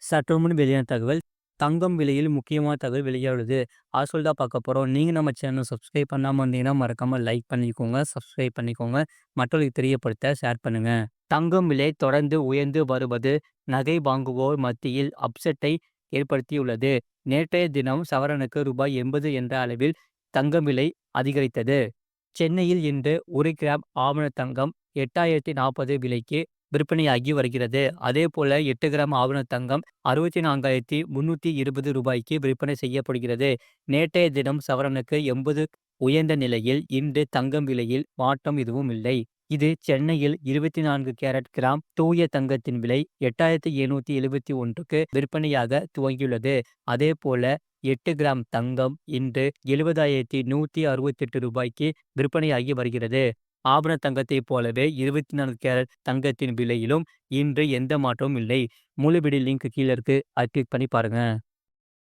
சற்றுமுன் வெளியான தகவல். தங்கம் விலையில் முக்கியமான தகவல் வெளியாகுது. அது சொல்லி தான் பார்க்க போறோம். நீங்க நம்ம சேனல சப்ஸ்கிரைப் பண்ணாம இருந்தீங்கன்னா, மறக்காம லைக் பண்ணிக்கோங்க, சப்ஸ்கிரைப் பண்ணிக்கோங்க. மற்றவர்களுக்கு தெரியப்படுத்த ஷேர் பண்ணுங்க. தங்கம் விலை தொடர்ந்து உயர்ந்து வருவது நகை வாங்குவோர் மத்தியில் அப்செட்டை ஏற்படுத்தியுள்ளது. நேற்றைய தினம் சவரனுக்கு ரூபாய் 80 என்ற அளவில் தங்கம் விலை அதிகரித்தது. சென்னையில் இன்று 1 கிராம் ஆபண தங்கம் 8040 விலைக்கு விற்பனையாகி வருகிறது. அதேபோல 8 கிராம் ஆபண தங்கம் 64,320 ரூபாய்க்கு விற்பனை செய்யப்படுகிறது. நேற்றைய தினம் சவரனுக்கு 80 உயர்ந்த நிலையில் இன்று தங்கம் விலையில் மாற்றம் எதுவும் இல்லை. இது சென்னையில் 24 கேரட் கிராம் தூய தங்கத்தின் விலை 8771க்கு விற்பனையாக துவங்கியுள்ளது. அதேபோல 8 கிராம் தங்கம் இன்று 70,168 ரூபாய்க்கு விற்பனையாகி வருகிறது. ஆபண தங்கத்தைப் போலவே 24 கேரட் தங்கத்தின் விலையிலும் இன்று எந்த மாற்றமும் இல்லை. முழு வீடியோ லிங்க் கீழ இருக்கு. அதை கிளிக் பண்ணி பாருங்க.